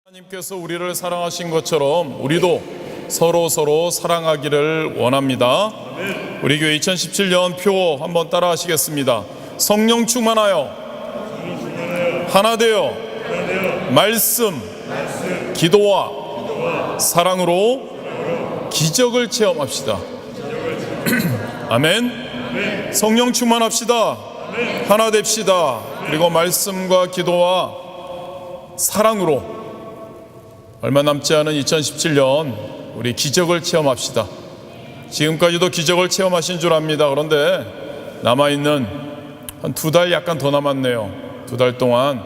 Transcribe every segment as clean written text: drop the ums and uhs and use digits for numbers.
하나님께서 우리를 사랑하신 것처럼 우리도 서로 사랑하기를 원합니다. 우리 교회 2017년 표 한번 따라 하시겠습니다. 성령 충만하여 하나 되어 말씀, 기도와 사랑으로 기적을 체험합시다. 아멘. 성령 충만합시다. 하나 됩시다. 그리고 말씀과 기도와 사랑으로 얼마 남지 않은 2017년 우리 기적을 체험합시다. 지금까지도 기적을 체험하신 줄 압니다. 그런데 남아있는 한 2달 약간 더 남았네요. 2달 동안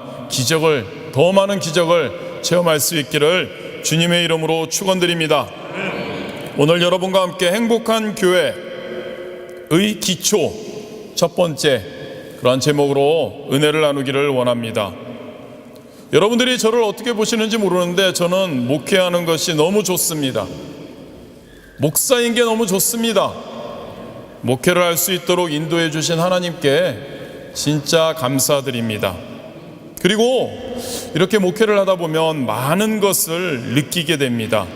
더 많은 기적을 체험할 수 있기를 주님의 이름으로 축원드립니다. 오늘 여러분과 함께 행복한 교회의 기초 첫 번째 그러한 제목으로 은혜를 나누기를 원합니다. 여러분들이 저를 어떻게 보시는지 모르는데 저는 목회하는 것이 너무 좋습니다. 목사인 게 너무 좋습니다. 목회를 할 수 있도록 인도해 주신 하나님께 진짜 감사드립니다. 그리고 이렇게 목회를 하다 보면 많은 것을 느끼게 됩니다.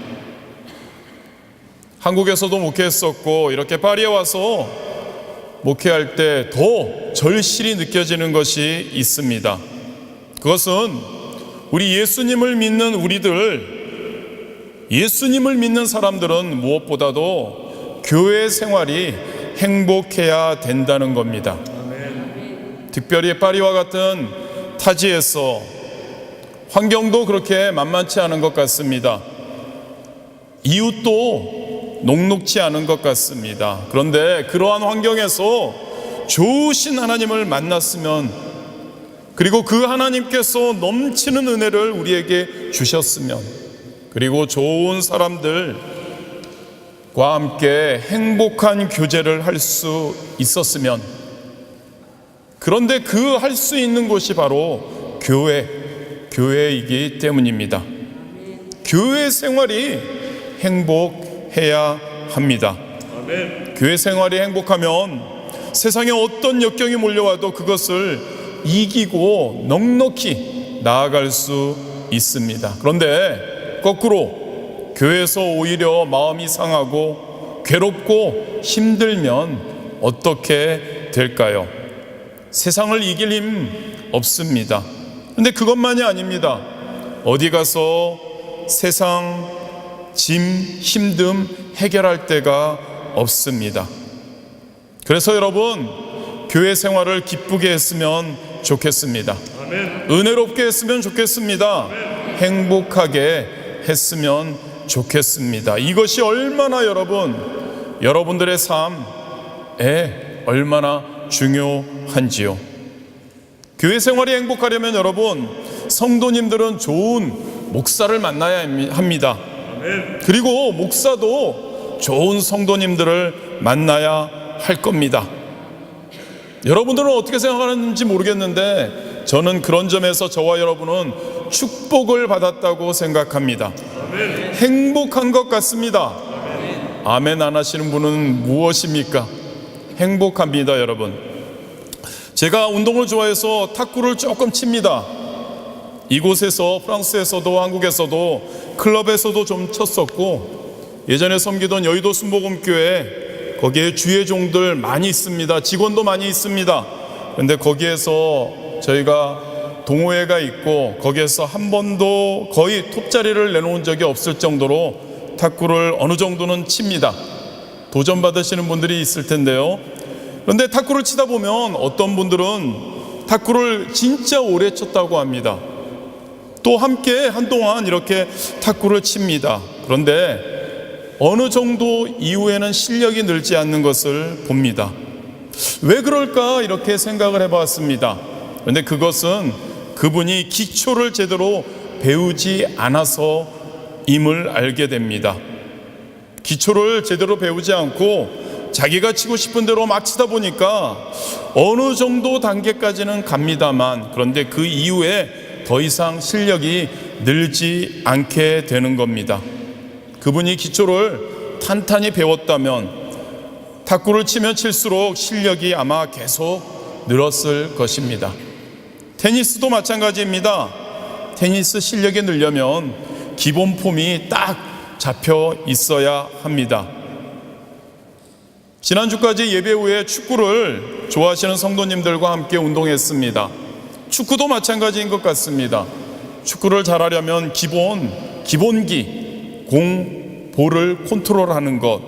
한국에서도 목회했었고 이렇게 파리에 와서 목회할 때 더 절실히 느껴지는 것이 있습니다. 그것은 우리 예수님을 믿는 사람들은 무엇보다도 교회 생활이 행복해야 된다는 겁니다. 특별히 파리와 같은 타지에서 환경도 그렇게 만만치 않은 것 같습니다. 이웃도 녹록치 않은 것 같습니다. 그런데 그러한 환경에서 좋으신 하나님을 만났으면, 그리고 그 하나님께서 넘치는 은혜를 우리에게 주셨으면, 그리고 좋은 사람들과 함께 행복한 교제를 할 수 있었으면, 그런데 그 할 수 있는 곳이 바로 교회이기 때문입니다. 교회 생활이 행복해야 합니다. 교회 생활이 행복하면 세상에 어떤 역경이 몰려와도 그것을 이기고 넉넉히 나아갈 수 있습니다. 그런데 거꾸로 교회에서 오히려 마음이 상하고 괴롭고 힘들면 어떻게 될까요? 세상을 이길 힘 없습니다. 그런데 그것만이 아닙니다. 어디 가서 세상 짐, 힘듦 해결할 데가 없습니다. 그래서 여러분, 교회 생활을 기쁘게 했으면 좋겠습니다. 은혜롭게 했으면 좋겠습니다. 행복하게 했으면 좋겠습니다. 이것이 얼마나 여러분들의 삶에 얼마나 중요한지요. 교회 생활이 행복하려면 여러분, 성도님들은 좋은 목사를 만나야 합니다. 그리고 목사도 좋은 성도님들을 만나야 할 겁니다. 여러분들은 어떻게 생각하는지 모르겠는데 저는 그런 점에서 저와 여러분은 축복을 받았다고 생각합니다. 행복한 것 같습니다. 아멘 안 하시는 분은 무엇입니까? 행복합니다. 여러분, 제가 운동을 좋아해서 탁구를 조금 칩니다. 이곳에서, 프랑스에서도 한국에서도 클럽에서도 좀 쳤었고, 예전에 섬기던 여의도 순복음교회, 거기에 주예종들 많이 있습니다. 직원도 많이 있습니다. 그런데 거기에서 저희가 동호회가 있고, 거기에서 한 번도 거의 톱자리를 내놓은 적이 없을 정도로 탁구를 어느 정도는 칩니다. 도전 받으시는 분들이 있을 텐데요. 그런데 탁구를 치다 보면 어떤 분들은 탁구를 진짜 오래 쳤다고 합니다. 또 함께 한동안 이렇게 탁구를 칩니다. 그런데 어느 정도 이후에는 실력이 늘지 않는 것을 봅니다. 왜 그럴까 이렇게 생각을 해봤습니다. 그런데 그것은 그분이 기초를 제대로 배우지 않아서임을 알게 됩니다. 기초를 제대로 배우지 않고 자기가 치고 싶은 대로 막 치다 보니까 어느 정도 단계까지는 갑니다만, 그런데 그 이후에 더 이상 실력이 늘지 않게 되는 겁니다. 그분이 기초를 탄탄히 배웠다면 탁구를 치면 칠수록 실력이 아마 계속 늘었을 것입니다. 테니스도 마찬가지입니다. 테니스 실력이 늘려면 기본 폼이 딱 잡혀 있어야 합니다. 지난주까지 예배 후에 축구를 좋아하시는 성도님들과 함께 운동했습니다. 축구도 마찬가지인 것 같습니다. 축구를 잘하려면 기본기, 볼을 컨트롤하는 것,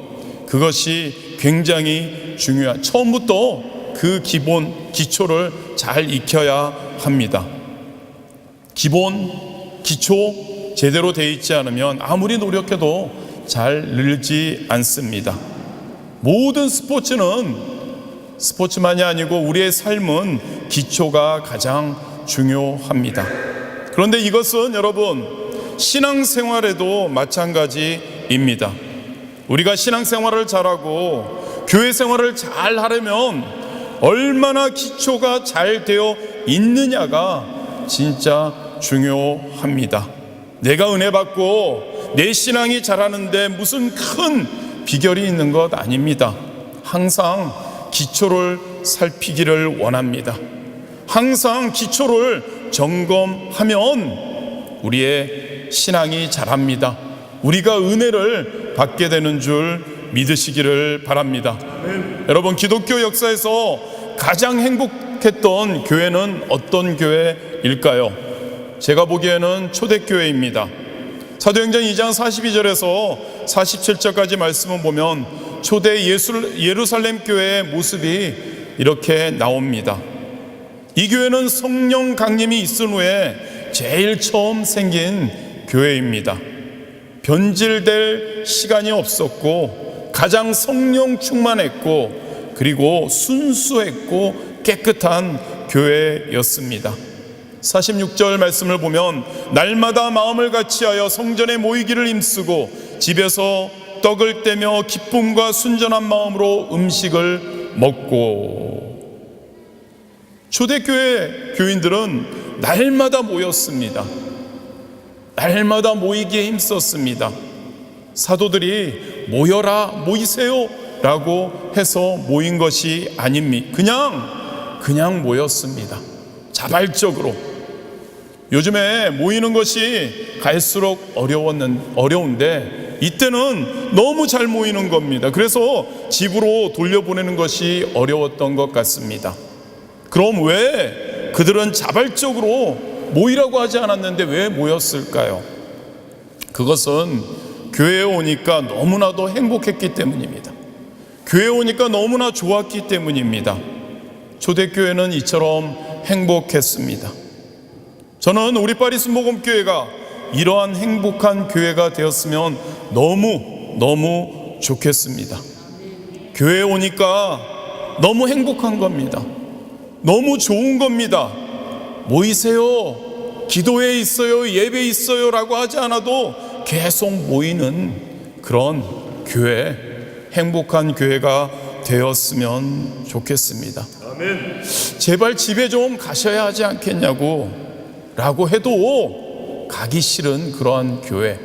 그것이 굉장히 중요한, 처음부터 그 기초를 잘 익혀야 합니다. 기초 제대로 돼 있지 않으면 아무리 노력해도 잘 늘지 않습니다. 모든 스포츠만이 아니고 우리의 삶은 기초가 가장 중요합니다. 그런데 이것은 여러분, 신앙생활에도 마찬가지입니다. 우리가 신앙생활을 잘하고 교회 생활을 잘 하려면 얼마나 기초가 잘 되어 있느냐가 진짜 중요합니다. 내가 은혜 받고 내 신앙이 자라는데 무슨 큰 비결이 있는 것 아닙니다. 항상 기초를 살피기를 원합니다. 항상 기초를 점검하면 우리의 신앙이 자랍니다. 우리가 은혜를 받게 되는 줄 믿으시기를 바랍니다. 여러분, 기독교 역사에서 가장 행복했던 교회는 어떤 교회일까요? 제가 보기에는 초대교회입니다. 사도행전 2장 42절에서 47절까지 말씀을 보면 초대 예루살렘 교회의 모습이 이렇게 나옵니다. 이 교회는 성령 강림이 있은 후에 제일 처음 생긴 교회입니다. 변질될 시간이 없었고 가장 성령 충만했고 그리고 순수했고 깨끗한 교회였습니다. 46절 말씀을 보면 날마다 마음을 같이하여 성전에 모이기를 힘쓰고 집에서 떡을 떼며 기쁨과 순전한 마음으로 음식을 먹고. 초대교회 교인들은 날마다 모였습니다. 날마다 모이기에 힘썼습니다. 사도들이 모여라, 모이세요 라고 해서 모인 것이 아닙니다. 그냥 모였습니다. 자발적으로. 요즘에 모이는 것이 갈수록 어려운데 이때는 너무 잘 모이는 겁니다. 그래서 집으로 돌려보내는 것이 어려웠던 것 같습니다. 그럼 왜 그들은 자발적으로 모이라고 하지 않았는데 왜 모였을까요? 그것은 교회에 오니까 너무나도 행복했기 때문입니다. 교회에 오니까 너무나 좋았기 때문입니다. 초대교회는 이처럼 행복했습니다. 저는 우리 파리 순복음교회가 이러한 행복한 교회가 되었으면 너무 좋겠습니다. 교회에 오니까 너무 행복한 겁니다. 너무 좋은 겁니다. 모이세요, 기도회 있어요, 예배 있어요 라고 하지 않아도 계속 모이는 그런 교회, 행복한 교회가 되었으면 좋겠습니다. 아멘. 제발 집에 좀 가셔야 하지 않겠냐고 라고 해도 가기 싫은 그러한 교회,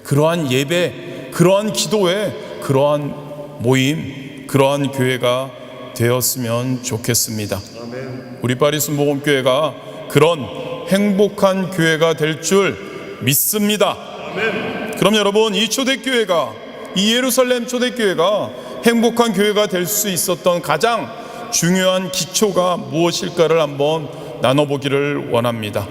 그러한 예배, 그러한 기도회, 그러한 모임, 그러한 교회가 되었으면 좋겠습니다. 아멘. 우리 파리 순복음교회가 그런 행복한 교회가 될 줄 믿습니다. 아멘. 그럼 여러분, 이 초대교회가, 이 예루살렘 초대교회가 행복한 교회가 될 수 있었던 가장 중요한 기초가 무엇일까를 한번 나눠보기를 원합니다.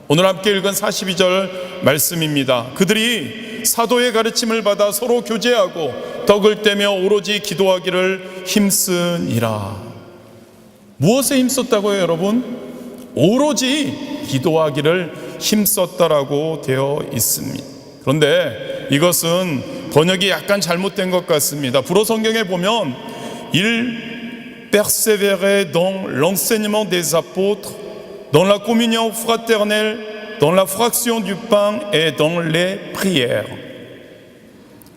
오늘 함께 읽은 42절 말씀입니다. 그들이 사도의 가르침을 받아 서로 교제하고 떡을 떼며 오로지 기도하기를 힘쓰니라. 무엇에 힘썼다고요, 여러분? 오로지 기도하기를 힘썼다라고 되어 있습니다. 그런데 이것은 번역이 약간 잘못된 것 같습니다. 불어 성경에 보면 Il persévérait dans l'enseignement des apôtres, dans la communion fraternelle, dans la fraction du pain et dans les prières.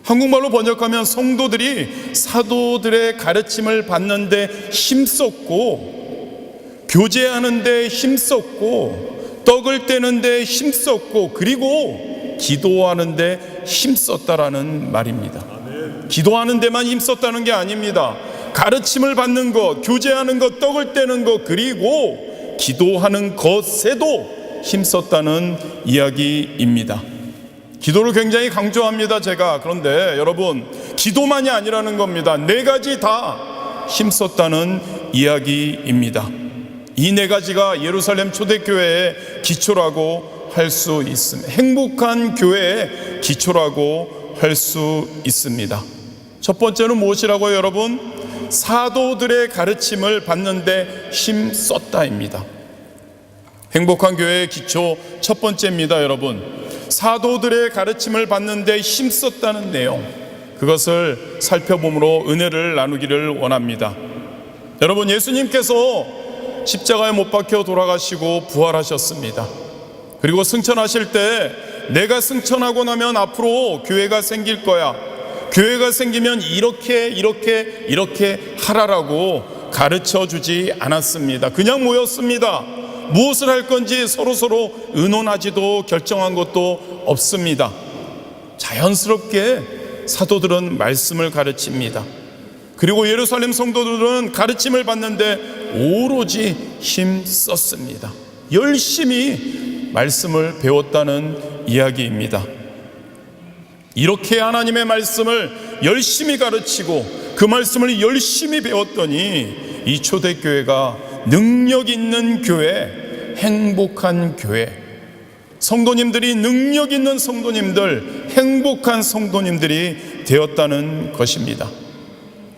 한국말로 번역하면 성도들이 사도들의 가르침을 받는데 힘썼고, 교제하는데 힘썼고, 떡을 떼는데 힘썼고, 그리고 기도하는데 힘썼다라는 말입니다. 기도하는 데만 힘썼다는 게 아닙니다. 가르침을 받는 것, 교제하는 것, 떡을 떼는 것, 그리고 기도하는 것에도 힘썼다는 이야기입니다. 기도를 굉장히 강조합니다, 제가. 그런데 여러분, 기도만이 아니라는 겁니다. 네 가지 다 힘썼다는 이야기입니다. 이 네 가지가 예루살렘 초대교회의 기초라고 할 수 있습니다. 행복한 교회의 기초라고 할 수 있습니다. 첫 번째는 무엇이라고요, 여러분? 사도들의 가르침을 받는데 힘썼다입니다. 행복한 교회의 기초 첫 번째입니다, 여러분. 사도들의 가르침을 받는데 힘썼다는 내용, 그것을 살펴봄으로 은혜를 나누기를 원합니다. 여러분, 예수님께서 십자가에 못 박혀 돌아가시고 부활하셨습니다. 그리고 승천하실 때 내가 승천하고 나면 앞으로 교회가 생길 거야, 교회가 생기면 이렇게 하라라고 가르쳐 주지 않았습니다. 그냥 모였습니다. 무엇을 할 건지 서로 의논하지도 결정한 것도 없습니다. 자연스럽게 사도들은 말씀을 가르칩니다. 그리고 예루살렘 성도들은 가르침을 받는데 오로지 힘썼습니다. 열심히 말씀을 배웠다는 이야기입니다. 이렇게 하나님의 말씀을 열심히 가르치고 그 말씀을 열심히 배웠더니 이 초대교회가 능력 있는 교회, 행복한 교회, 성도님들이 능력 있는 성도님들, 행복한 성도님들이 되었다는 것입니다.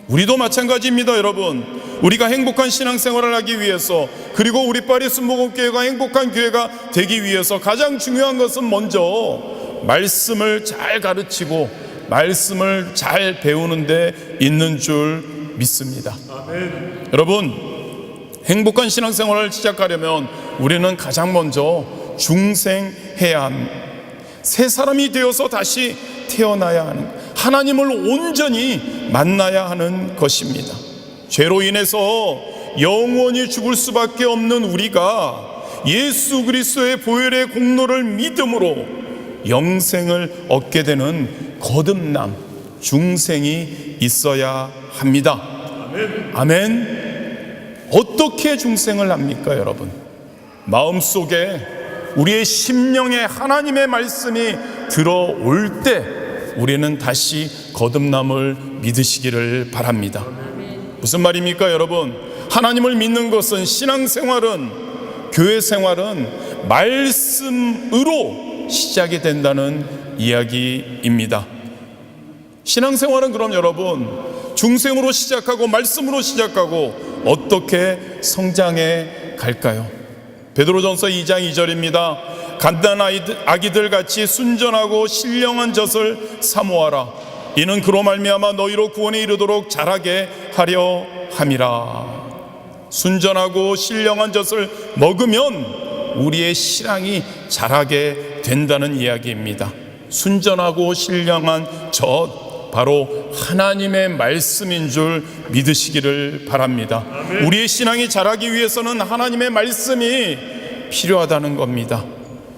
우리도 마찬가지입니다, 여러분. 우리가 행복한 신앙생활을 하기 위해서, 그리고 우리 파리 순복음교회가 행복한 교회가 되기 위해서 가장 중요한 것은 먼저 말씀을 잘 가르치고 말씀을 잘 배우는 데 있는 줄 믿습니다. 아멘. 여러분, 행복한 신앙생활을 시작하려면 우리는 가장 먼저 중생해야 합니다. 새 사람이 되어서 다시 태어나야 하는, 하나님을 온전히 만나야 하는 것입니다. 죄로 인해서 영원히 죽을 수밖에 없는 우리가 예수 그리스도의 보혈의 공로를 믿음으로 영생을 얻게 되는 거듭남, 중생이 있어야 합니다. 아멘. 어떻게 중생을 합니까, 여러분? 마음속에 우리의 심령에 하나님의 말씀이 들어올 때 우리는 다시 거듭남을 믿으시기를 바랍니다. 무슨 말입니까, 여러분? 하나님을 믿는 것은, 신앙생활은, 교회생활은 말씀으로 시작이 된다는 이야기입니다. 신앙생활은 그럼 여러분, 중생으로 시작하고 말씀으로 시작하고 어떻게 성장해 갈까요? 베드로전서 2장 2절입니다. 간단한 아기들 같이 순전하고 신령한 젖을 사모하라. 이는 그로 말미암아 너희로 구원에 이르도록 자라게 하려 함이라. 순전하고 신령한 젖을 먹으면 우리의 신앙이 자라게 된다는 이야기입니다. 순전하고 신령한 젖, 바로 하나님의 말씀인 줄 믿으시기를 바랍니다. 아멘. 우리의 신앙이 자라기 위해서는 하나님의 말씀이 필요하다는 겁니다.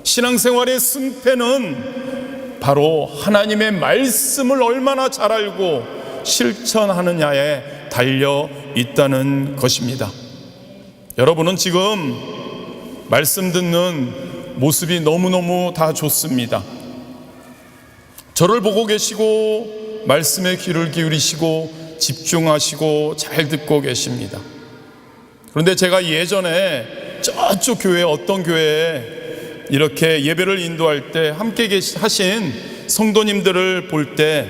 신앙생활의 승패는 바로 하나님의 말씀을 얼마나 잘 알고 실천하느냐에 달려 있다는 것입니다. 여러분은 지금 말씀 듣는 모습이 너무너무 다 좋습니다. 저를 보고 계시고 말씀에 귀를 기울이시고 집중하시고 잘 듣고 계십니다. 그런데 제가 예전에 저쪽 교회, 어떤 교회에 이렇게 예배를 인도할 때 함께 하신 성도님들을 볼 때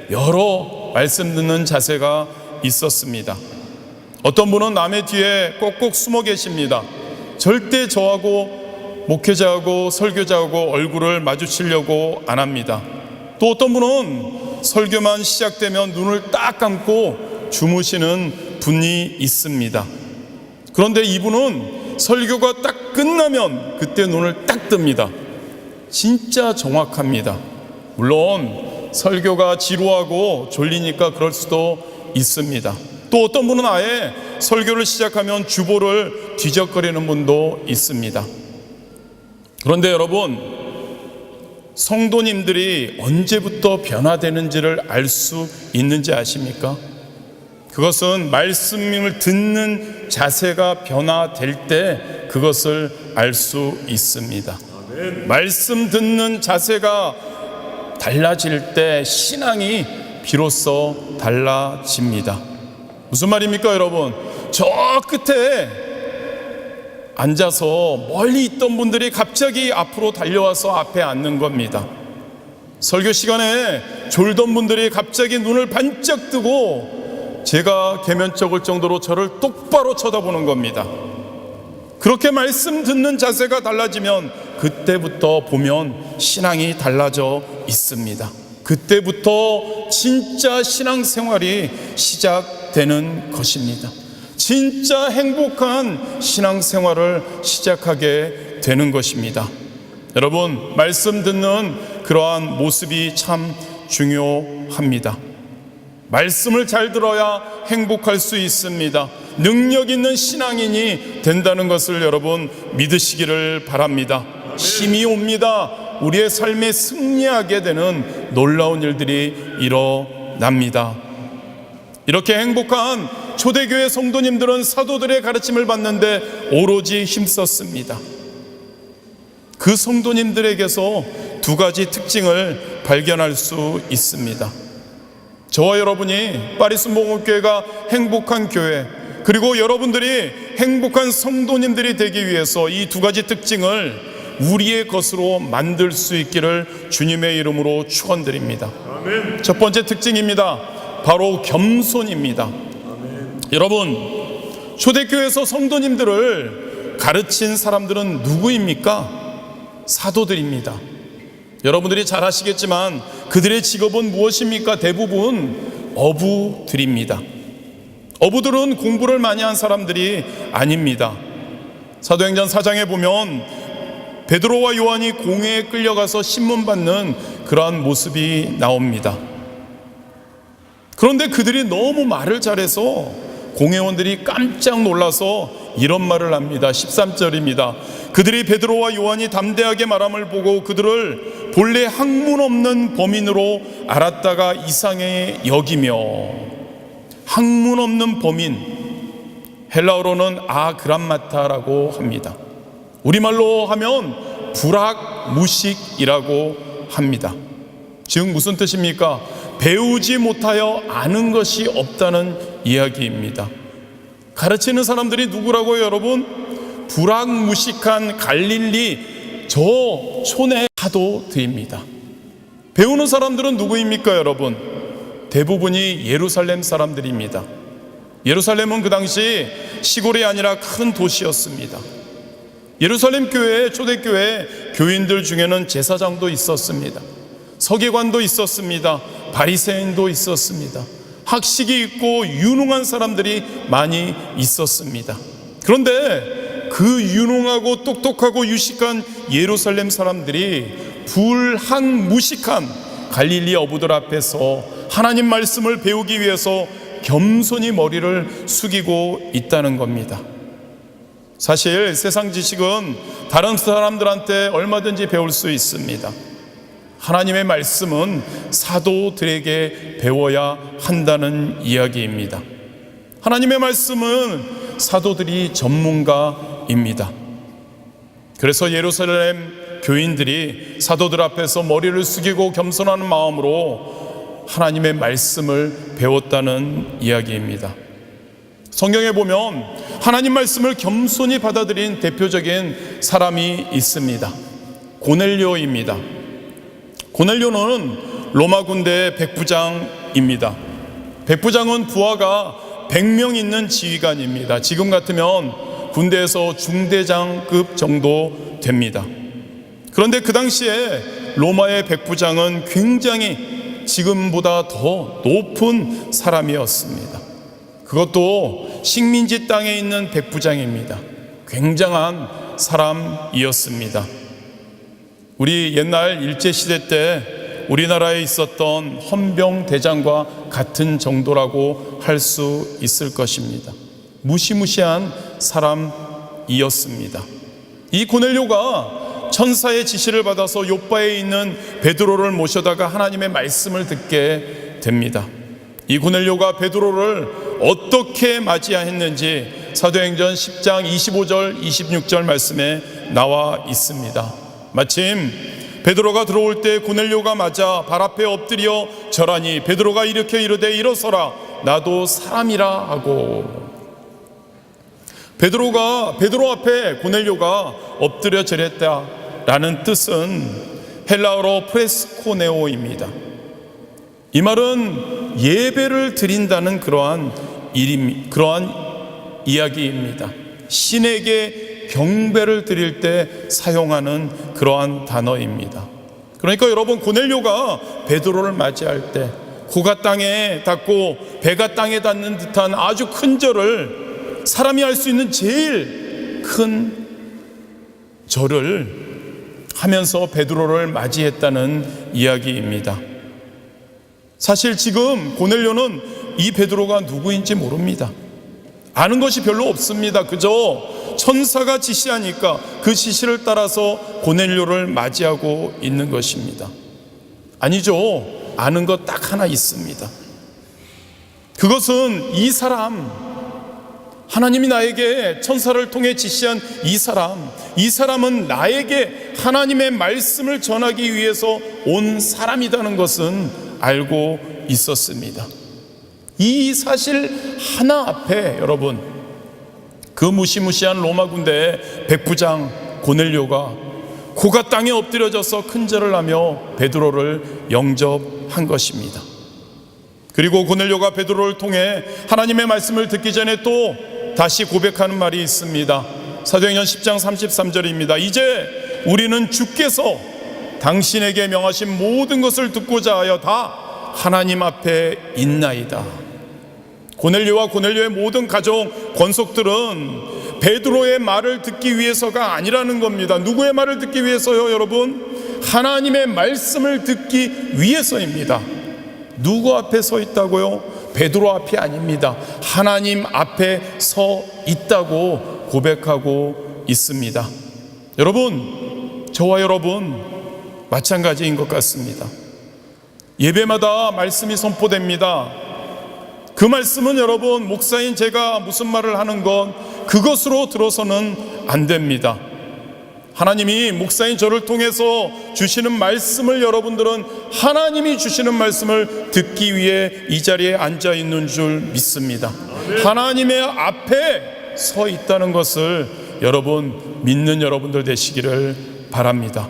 여러 말씀 듣는 자세가 있었습니다. 어떤 분은 남의 뒤에 꼭꼭 숨어 계십니다. 절대 저하고 목회자하고 설교자하고 얼굴을 마주치려고 안 합니다. 또 어떤 분은 설교만 시작되면 눈을 딱 감고 주무시는 분이 있습니다. 그런데 이분은 설교가 딱 끝나면 그때 눈을 딱 뜹니다. 진짜 정확합니다. 물론 설교가 지루하고 졸리니까 그럴 수도 있습니다. 또 어떤 분은 아예 설교를 시작하면 주보를 뒤적거리는 분도 있습니다. 그런데 여러분, 성도님들이 언제부터 변화되는지를 알 수 있는지 아십니까? 그것은 말씀을 듣는 자세가 변화될 때 그것을 알 수 있습니다. 말씀 듣는 자세가 달라질 때 신앙이 비로소 달라집니다. 무슨 말입니까, 여러분? 저 끝에 앉아서 멀리 있던 분들이 갑자기 앞으로 달려와서 앞에 앉는 겁니다. 설교 시간에 졸던 분들이 갑자기 눈을 반짝 뜨고 제가 계면쩍을 정도로 저를 똑바로 쳐다보는 겁니다. 그렇게 말씀 듣는 자세가 달라지면 그때부터 보면 신앙이 달라져 있습니다. 그때부터 진짜 신앙생활이 시작되는 것입니다. 진짜 행복한 신앙생활을 시작하게 되는 것입니다. 여러분, 말씀 듣는 그러한 모습이 참 중요합니다. 말씀을 잘 들어야 행복할 수 있습니다. 능력 있는 신앙인이 된다는 것을 여러분 믿으시기를 바랍니다. 힘이 옵니다. 우리의 삶에 승리하게 되는 놀라운 일들이 일어납니다. 이렇게 행복한 초대교회 성도님들은 사도들의 가르침을 받는데 오로지 힘썼습니다. 그 성도님들에게서 두 가지 특징을 발견할 수 있습니다. 저와 여러분이 파리스 목원교회가 행복한 교회, 그리고 여러분들이 행복한 성도님들이 되기 위해서 이 두 가지 특징을 우리의 것으로 만들 수 있기를 주님의 이름으로 축원드립니다. 아멘. 첫 번째 특징입니다. 바로 겸손입니다. 아멘. 여러분, 초대교회에서 성도님들을 가르친 사람들은 누구입니까? 사도들입니다. 여러분들이 잘 아시겠지만 그들의 직업은 무엇입니까? 대부분 어부들입니다. 어부들은 공부를 많이 한 사람들이 아닙니다. 사도행전 4장에 보면 베드로와 요한이 공회에 끌려가서 신문받는 그러한 모습이 나옵니다. 그런데 그들이 너무 말을 잘해서 공회원들이 깜짝 놀라서 이런 말을 합니다. 13절입니다. 그들이 베드로와 요한이 담대하게 말함을 보고 그들을 본래 학문 없는 범인으로 알았다가 이상해 여기며, 학문 없는 범인, 헬라어로는 아그람마타라고 합니다. 우리말로 하면 불학무식이라고 합니다. 즉 무슨 뜻입니까? 배우지 못하여 아는 것이 없다는 이야기입니다. 가르치는 사람들이 누구라고요, 여러분? 불학무식한 갈릴리 저 촌의 사도들입니다. 배우는 사람들은 누구입니까, 여러분? 대부분이 예루살렘 사람들입니다. 예루살렘은 그 당시 시골이 아니라 큰 도시였습니다. 예루살렘 교회, 초대교회 교인들 중에는 제사장도 있었습니다. 서기관도 있었습니다. 바리새인도 있었습니다. 학식이 있고 유능한 사람들이 많이 있었습니다. 그런데 그 유능하고 똑똑하고 유식한 예루살렘 사람들이 불학무식한 갈릴리 어부들 앞에서 하나님 말씀을 배우기 위해서 겸손히 머리를 숙이고 있다는 겁니다. 사실 세상 지식은 다른 사람들한테 얼마든지 배울 수 있습니다. 하나님의 말씀은 사도들에게 배워야 한다는 이야기입니다. 하나님의 말씀은 사도들이 전문가입니다. 그래서 예루살렘 교인들이 사도들 앞에서 머리를 숙이고 겸손하는 마음으로 하나님의 말씀을 배웠다는 이야기입니다. 성경에 보면 하나님 말씀을 겸손히 받아들인 대표적인 사람이 있습니다. 고넬료입니다. 고넬료는 로마 군대의 백부장입니다. 백부장은 부하가 100명 있는 지휘관입니다. 지금 같으면 군대에서 중대장급 정도 됩니다. 그런데 그 당시에 로마의 백부장은 굉장히 지금보다 더 높은 사람이었습니다. 그것도 식민지 땅에 있는 백부장입니다. 굉장한 사람이었습니다. 우리 옛날 일제시대 때 우리나라에 있었던 헌병대장과 같은 정도라고 할 수 있을 것입니다. 무시무시한 사람이었습니다. 이 고넬료가 천사의 지시를 받아서 요바에 있는 베드로를 모셔다가 하나님의 말씀을 듣게 됩니다. 이 고넬료가 베드로를 어떻게 맞이했는지 사도행전 10장 25절 26절 말씀에 나와 있습니다. 마침 베드로가 들어올 때 고넬료가 맞아 발 앞에 엎드려 절하니 베드로가 일으켜 이르되 일어서라 나도 사람이라 하고. 베드로 앞에 고넬료가 엎드려 절했다라는 뜻은 헬라어로 프레스코네오입니다. 이 말은 예배를 드린다는 그러한 이야기입니다. 신에게 경배를 드릴 때 사용하는 그러한 단어입니다. 그러니까 여러분, 고넬료가 베드로를 맞이할 때 코가 땅에 닿고 배가 땅에 닿는 듯한 아주 큰 절을, 사람이 할 수 있는 제일 큰 절을 하면서 베드로를 맞이했다는 이야기입니다. 사실 지금 고넬료는 이 베드로가 누구인지 모릅니다. 아는 것이 별로 없습니다. 그저 천사가 지시하니까 그 지시를 따라서 고넬료를 맞이하고 있는 것입니다. 아니죠. 아는 것 딱 하나 있습니다. 그것은 이 사람, 하나님이 나에게 천사를 통해 지시한 이 사람은 나에게 하나님의 말씀을 전하기 위해서 온 사람이라는 것은 알고 있었습니다. 이 사실 하나 앞에 여러분, 그 무시무시한 로마 군대의 백부장 고넬료가 코가 땅에 엎드려져서 큰절을 하며 베드로를 영접한 것입니다. 그리고 고넬료가 베드로를 통해 하나님의 말씀을 듣기 전에 또 다시 고백하는 말이 있습니다. 사도행전 10장 33절입니다. 이제 우리는 주께서 당신에게 명하신 모든 것을 듣고자 하여 다 하나님 앞에 있나이다. 고넬료와 고넬료의 모든 가족 권속들은 베드로의 말을 듣기 위해서가 아니라는 겁니다. 누구의 말을 듣기 위해서요, 여러분? 하나님의 말씀을 듣기 위해서입니다. 누구 앞에 서 있다고요? 베드로 앞이 아닙니다. 하나님 앞에 서 있다고 고백하고 있습니다. 여러분, 저와 여러분 마찬가지인 것 같습니다. 예배마다 말씀이 선포됩니다. 그 말씀은 여러분, 목사인 제가 무슨 말을 하는 건 그것으로 들어서는 안 됩니다. 하나님이 목사인 저를 통해서 주시는 말씀을 여러분들은 하나님이 주시는 말씀을 듣기 위해 이 자리에 앉아 있는 줄 믿습니다. 하나님의 앞에 서 있다는 것을 여러분 믿는 여러분들 되시기를 바랍니다.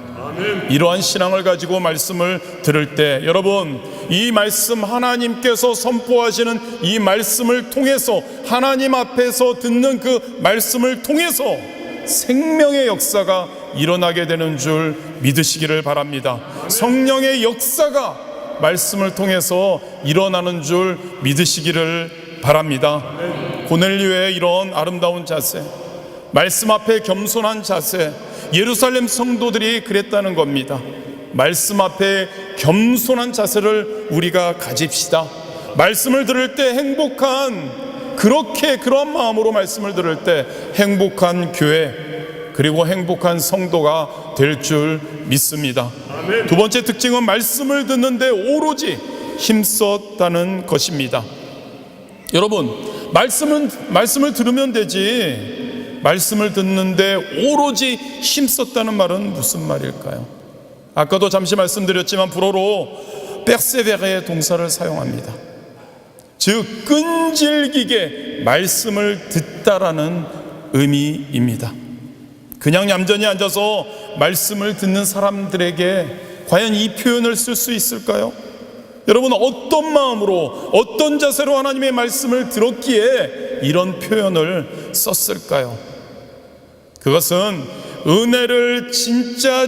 이러한 신앙을 가지고 말씀을 들을 때 여러분, 이 말씀, 하나님께서 선포하시는 이 말씀을 통해서, 하나님 앞에서 듣는 그 말씀을 통해서 생명의 역사가 일어나게 되는 줄 믿으시기를 바랍니다. 성령의 역사가 말씀을 통해서 일어나는 줄 믿으시기를 바랍니다. 고넬료의 이런 아름다운 자세, 말씀 앞에 겸손한 자세, 예루살렘 성도들이 그랬다는 겁니다. 말씀 앞에 겸손한 자세를 우리가 가집시다. 말씀을 들을 때 그런 마음으로 말씀을 들을 때 행복한 교회, 그리고 행복한 성도가 될 줄 믿습니다. 아멘. 두 번째 특징은 말씀을 듣는데 오로지 힘썼다는 것입니다. 여러분, 말씀을 들으면 되지, 말씀을 듣는데 오로지 힘썼다는 말은 무슨 말일까요? 아까도 잠시 말씀드렸지만 불어로 persévérer 동사를 사용합니다. 즉 끈질기게 말씀을 듣다라는 의미입니다. 그냥 얌전히 앉아서 말씀을 듣는 사람들에게 과연 이 표현을 쓸 수 있을까요? 여러분, 어떤 마음으로, 어떤 자세로 하나님의 말씀을 들었기에 이런 표현을 썼을까요? 그것은 은혜를 진짜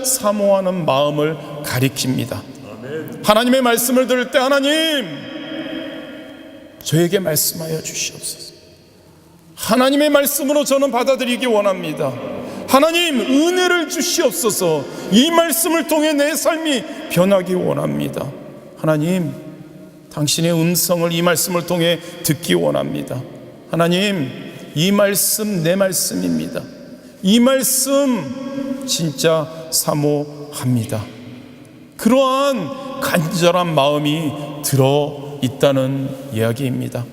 사모하는 마음을 가리킵니다. 하나님의 말씀을 들을 때 하나님, 저에게 말씀하여 주시옵소서. 하나님의 말씀으로 저는 받아들이기 원합니다. 하나님, 은혜를 주시옵소서. 이 말씀을 통해 내 삶이 변하기 원합니다. 하나님, 당신의 음성을 이 말씀을 통해 듣기 원합니다. 하나님, 이 말씀 내 말씀입니다. 이 말씀 진짜 사모합니다. 그러한 간절한 마음이 들어 있다는 이야기입니다.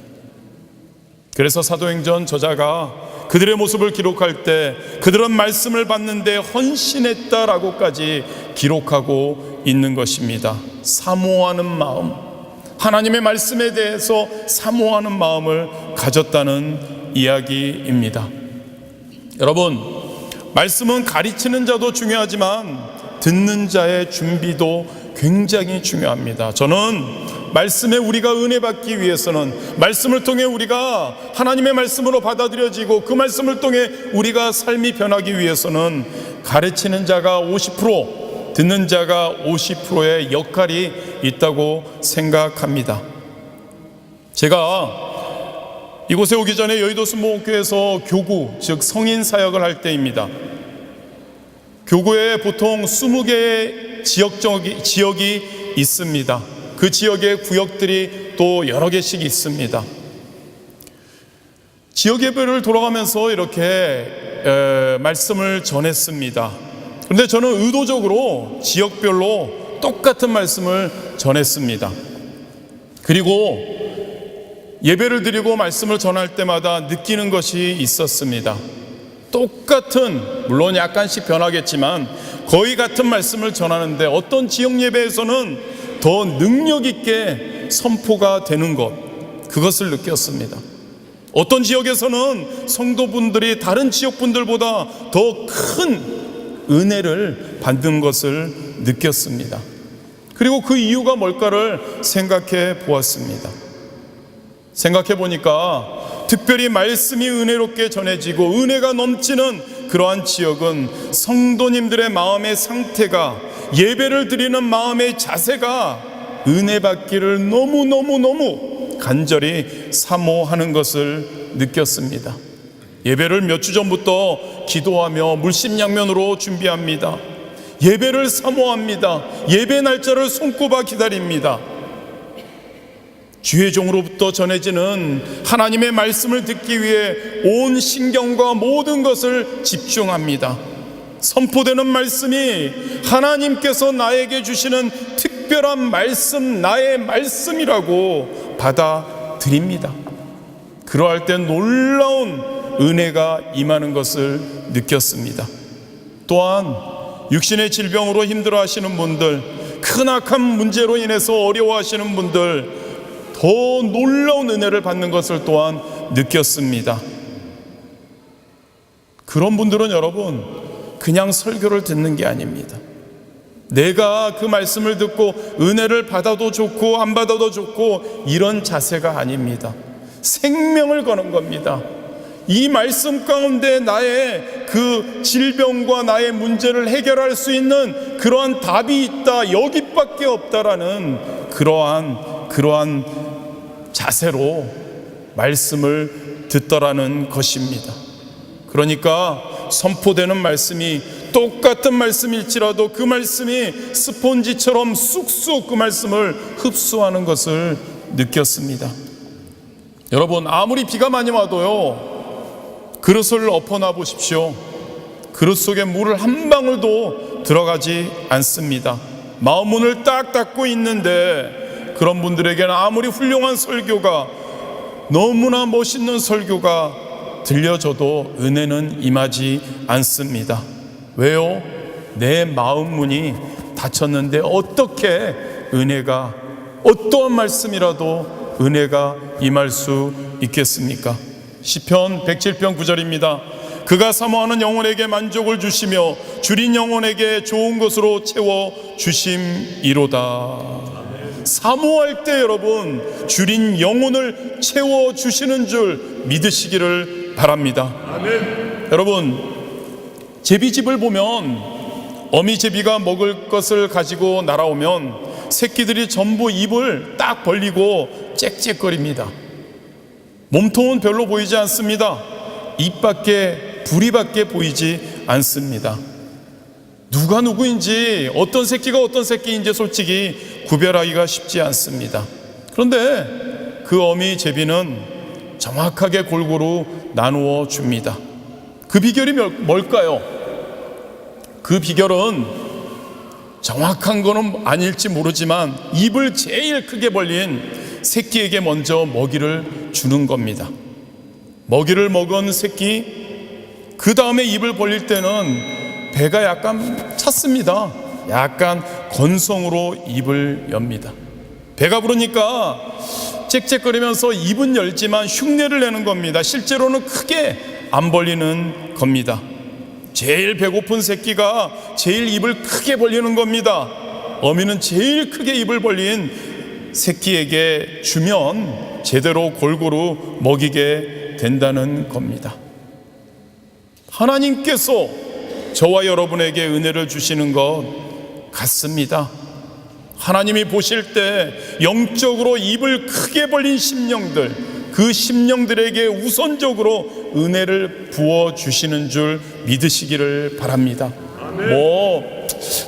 그래서 사도행전 저자가 그들의 모습을 기록할 때 그들은 말씀을 받는데 헌신했다라고까지 기록하고 있는 것입니다. 사모하는 마음, 하나님의 말씀에 대해서 사모하는 마음을 가졌다는 이야기입니다. 여러분, 말씀은 가르치는 자도 중요하지만 듣는 자의 준비도 굉장히 중요합니다. 저는 말씀에 우리가 은혜 받기 위해서는, 말씀을 통해 우리가 하나님의 말씀으로 받아들여지고 그 말씀을 통해 우리가 삶이 변하기 위해서는 가르치는 자가 50%, 듣는 자가 50%의 역할이 있다고 생각합니다. 제가 이곳에 오기 전에 여의도 순복음교회에서 교구, 즉 성인 사역을 할 때입니다. 교구에 보통 20개의 지역이 있습니다. 그 지역의 구역들이 또 여러 개씩 있습니다. 지역 예배를 돌아가면서 이렇게 말씀을 전했습니다. 그런데 저는 의도적으로 지역별로 똑같은 말씀을 전했습니다. 그리고 예배를 드리고 말씀을 전할 때마다 느끼는 것이 있었습니다. 똑같은, 물론 약간씩 변하겠지만 거의 같은 말씀을 전하는데 어떤 지역 예배에서는 더 능력 있게 선포가 되는 것, 그것을 느꼈습니다. 어떤 지역에서는 성도분들이 다른 지역분들보다 더 큰 은혜를 받는 것을 느꼈습니다. 그리고 그 이유가 뭘까를 생각해 보았습니다. 생각해 보니까 특별히 말씀이 은혜롭게 전해지고 은혜가 넘치는 그러한 지역은 성도님들의 마음의 상태가, 예배를 드리는 마음의 자세가 은혜 받기를 너무 간절히 사모하는 것을 느꼈습니다. 예배를 몇 주 전부터 기도하며 물심양면으로 준비합니다. 예배를 사모합니다. 예배 날짜를 손꼽아 기다립니다. 주의 종으로부터 전해지는 하나님의 말씀을 듣기 위해 온 신경과 모든 것을 집중합니다. 선포되는 말씀이 하나님께서 나에게 주시는 특별한 말씀, 나의 말씀이라고 받아들입니다. 그러할 때 놀라운 은혜가 임하는 것을 느꼈습니다. 또한 육신의 질병으로 힘들어하시는 분들, 크나큰 문제로 인해서 어려워하시는 분들, 더 놀라운 은혜를 받는 것을 또한 느꼈습니다. 그런 분들은 여러분, 그냥 설교를 듣는 게 아닙니다. 내가 그 말씀을 듣고 은혜를 받아도 좋고 안 받아도 좋고 이런 자세가 아닙니다. 생명을 거는 겁니다. 이 말씀 가운데 나의 그 질병과 나의 문제를 해결할 수 있는 그러한 답이 있다, 여기밖에 없다라는 그러한 자세로 말씀을 듣더라는 것입니다. 그러니까 선포되는 말씀이 똑같은 말씀일지라도 그 말씀이 스폰지처럼 쑥쑥 그 말씀을 흡수하는 것을 느꼈습니다. 여러분, 아무리 비가 많이 와도요, 그릇을 엎어놔 보십시오. 그릇 속에 물을 한 방울도 들어가지 않습니다. 마음 문을 딱 닫고 있는데 그런 분들에게는 아무리 훌륭한 설교가, 너무나 멋있는 설교가 들려줘도 은혜는 임하지 않습니다. 왜요? 내 마음 문이 닫혔는데 어떻게 은혜가, 어떠한 말씀이라도 은혜가 임할 수 있겠습니까? 시편 107편 9절입니다. 그가 사모하는 영혼에게 만족을 주시며 줄인 영혼에게 좋은 것으로 채워 주심이로다. 사모할 때 여러분, 줄인 영혼을 채워 주시는 줄 믿으시기를 바랍니다. 아멘. 여러분, 제비집을 보면 어미 제비가 먹을 것을 가지고 날아오면 새끼들이 전부 입을 딱 벌리고 짹짹거립니다. 몸통은 별로 보이지 않습니다. 입밖에, 부리밖에 보이지 않습니다. 누가 누구인지, 어떤 새끼가 어떤 새끼인지 솔직히 구별하기가 쉽지 않습니다. 그런데 그 어미 제비는 정확하게 골고루 나누어 줍니다. 그 비결이 뭘까요? 그 비결은 정확한 거는 아닐지 모르지만 입을 제일 크게 벌린 새끼에게 먼저 먹이를 주는 겁니다. 먹이를 먹은 새끼, 그 다음에 입을 벌릴 때는 배가 약간 찼습니다. 약간 건성으로 입을 엽니다. 배가 부르니까 짹짹거리면서 입은 열지만 흉내를 내는 겁니다. 실제로는 크게 안 벌리는 겁니다. 제일 배고픈 새끼가 제일 입을 크게 벌리는 겁니다. 어미는 제일 크게 입을 벌린 새끼에게 주면 제대로 골고루 먹이게 된다는 겁니다. 하나님께서 저와 여러분에게 은혜를 주시는 것 같습니다. 하나님이 보실 때 영적으로 입을 크게 벌린 심령들, 그 심령들에게 우선적으로 은혜를 부어주시는 줄 믿으시기를 바랍니다.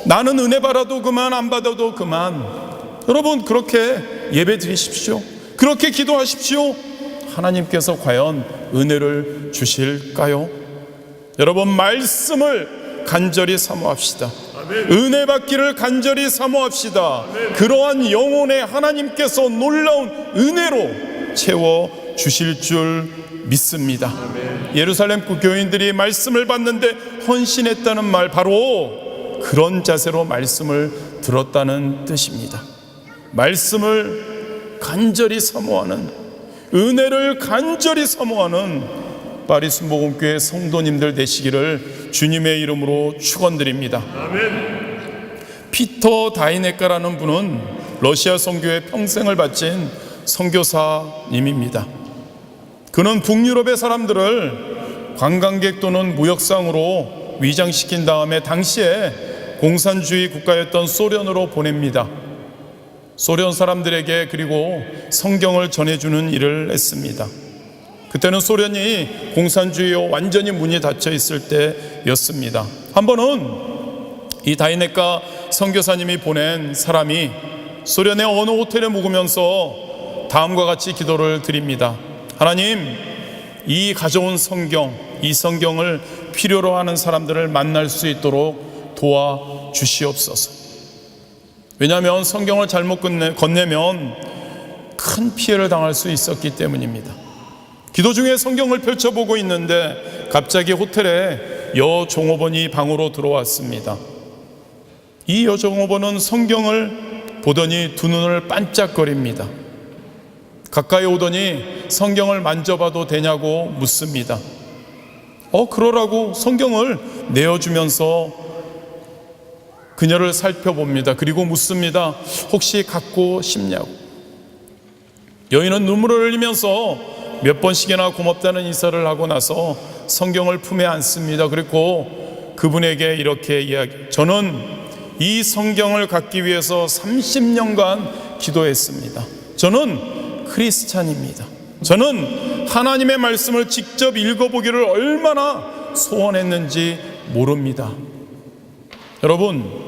나는 은혜 받아도 그만, 안 받아도 그만. 여러분, 그렇게 예배 드리십시오. 그렇게 기도하십시오. 하나님께서 과연 은혜를 주실까요? 여러분, 말씀을 간절히 사모합시다. 은혜 받기를 간절히 사모합시다. 그러한 영혼에 하나님께서 놀라운 은혜로 채워 주실 줄 믿습니다. 예루살렘 교인들이 말씀을 받는데 헌신했다는 말, 바로 그런 자세로 말씀을 들었다는 뜻입니다. 말씀을 간절히 사모하는, 은혜를 간절히 사모하는 파리 순복음교회 성도님들 되시기를 주님의 이름으로 축원드립니다. 피터 다이네카라는 분은 러시아 선교에 평생을 바친 선교사님입니다. 그는 북유럽의 사람들을 관광객 또는 무역상으로 위장시킨 다음에 당시에 공산주의 국가였던 소련으로 보냅니다. 소련 사람들에게 그리고 성경을 전해주는 일을 했습니다. 그때는 소련이 공산주의와 완전히 문이 닫혀 있을 때였습니다. 한 번은 이 다이네카 선교사님이 보낸 사람이 소련의 어느 호텔에 묵으면서 다음과 같이 기도를 드립니다. 하나님, 이 가져온 성경, 이 성경을 필요로 하는 사람들을 만날 수 있도록 도와주시옵소서. 왜냐하면 성경을 잘못 건네면 큰 피해를 당할 수 있었기 때문입니다. 기도 중에 성경을 펼쳐보고 있는데 갑자기 호텔에 여종업원이 방으로 들어왔습니다. 이 여종업원은 성경을 보더니 두 눈을 반짝거립니다. 가까이 오더니 성경을 만져봐도 되냐고 묻습니다. 그러라고 성경을 내어주면서 그녀를 살펴봅니다. 그리고 묻습니다. 혹시 갖고 싶냐고. 여인은 눈물을 흘리면서 몇 번씩이나 고맙다는 인사를 하고 나서 성경을 품에 안습니다. 그리고 그분에게 이렇게 저는 이 성경을 갖기 위해서 30년간 기도했습니다. 저는 크리스찬입니다. 저는 하나님의 말씀을 직접 읽어보기를 얼마나 소원했는지 모릅니다. 여러분,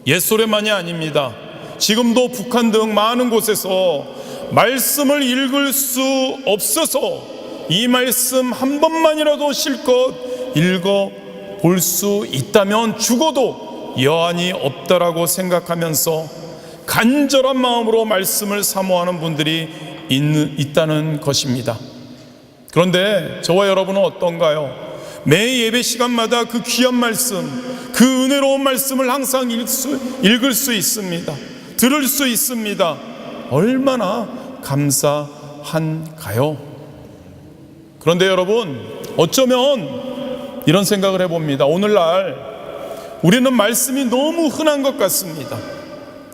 옛소련만이 아닙니다. 지금도 북한 등 많은 곳에서 말씀을 읽을 수 없어서 이 말씀 한 번만이라도 실컷 읽어볼 수 있다면 죽어도 여한이 없다라고 생각하면서 간절한 마음으로 말씀을 사모하는 분들이 있다는 것입니다. 그런데 저와 여러분은 어떤가요? 매 예배 시간마다 그 귀한 말씀, 그 은혜로운 말씀을 항상 읽을 수 있습니다. 들을 수 있습니다. 얼마나 감사한가요? 그런데 여러분, 어쩌면 이런 생각을 해봅니다. 오늘날 우리는 말씀이 너무 흔한 것 같습니다.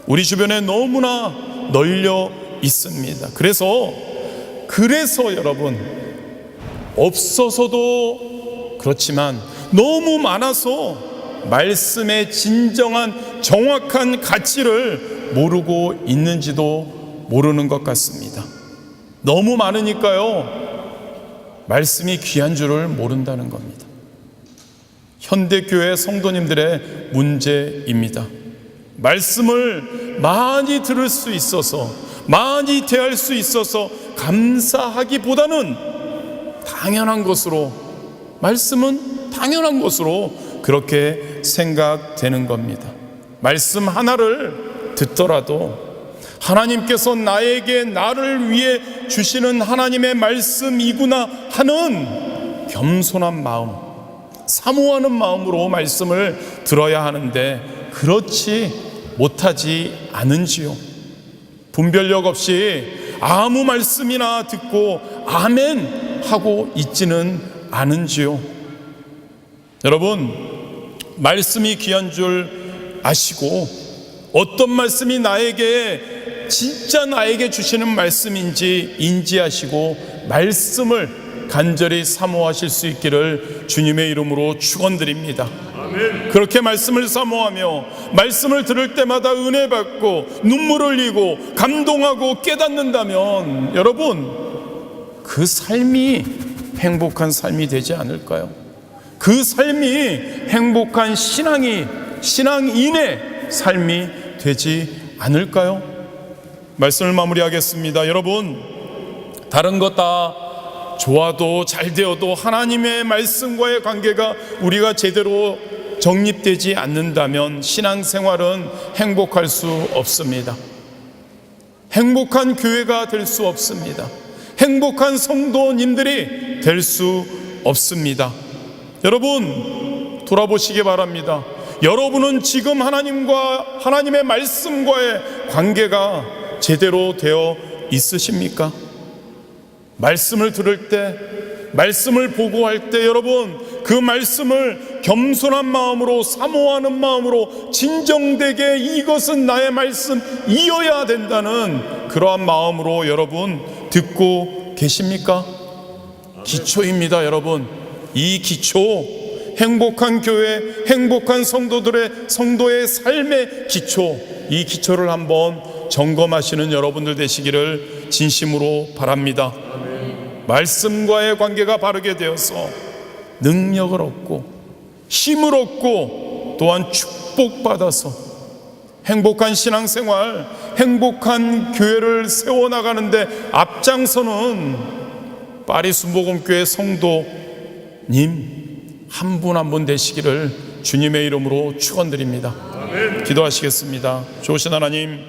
우리 주변에 너무나 널려 있습니다. 그래서 여러분, 없어서도 그렇지만 너무 많아서 말씀의 진정한 정확한 가치를 모르고 있는지도 모르는 것 같습니다. 너무 많으니까요, 말씀이 귀한 줄을 모른다는 겁니다. 현대교회 성도님들의 문제입니다. 말씀을 많이 들을 수 있어서, 많이 대할 수 있어서 감사하기보다는 당연한 것으로, 말씀은 당연한 것으로 그렇게 생각되는 겁니다. 말씀 하나를 듣더라도 하나님께서 나를 위해 주시는 하나님의 말씀이구나 하는 겸손한 마음, 사모하는 마음으로 말씀을 들어야 하는데 그렇지 못하지 않은지요. 분별력 없이 아무 말씀이나 듣고 아멘 하고 있지는 않은지요. 여러분, 말씀이 귀한 줄 아시고 어떤 말씀이 진짜 나에게 주시는 말씀인지 인지하시고 말씀을 간절히 사모하실 수 있기를 주님의 이름으로 축원드립니다. 아멘. 그렇게 말씀을 사모하며 말씀을 들을 때마다 은혜 받고 눈물 흘리고 감동하고 깨닫는다면 여러분, 그 삶이 행복한 삶이 되지 않을까요? 그 삶이 행복한 신앙인의 삶이 되지 않을까요? 말씀을 마무리하겠습니다. 여러분, 다른 것 다 좋아도 잘 되어도 하나님의 말씀과의 관계가 우리가 제대로 정립되지 않는다면 신앙생활은 행복할 수 없습니다. 행복한 교회가 될 수 없습니다. 행복한 성도님들이 될 수 없습니다. 여러분, 돌아보시기 바랍니다. 여러분은 지금 하나님의 말씀과의 관계가 제대로 되어 있으십니까? 말씀을 들을 때, 말씀을 보고할 때 여러분, 그 말씀을 겸손한 마음으로, 사모하는 마음으로 진정되게 이것은 나의 말씀이어야 된다는 그러한 마음으로 여러분 듣고 계십니까? 기초입니다. 여러분, 이 기초, 행복한 교회, 행복한 성도의 삶의 기초, 이 기초를 한번 점검하시는 여러분들 되시기를 진심으로 바랍니다. 말씀과의 관계가 바르게 되어서 능력을 얻고 힘을 얻고 또한 축복받아서 행복한 신앙생활, 행복한 교회를 세워나가는데 앞장서는 파리 순복음교회 성도님 한 분 한 분 되시기를 주님의 이름으로 축원드립니다. 기도하시겠습니다. 좋으신 하나님,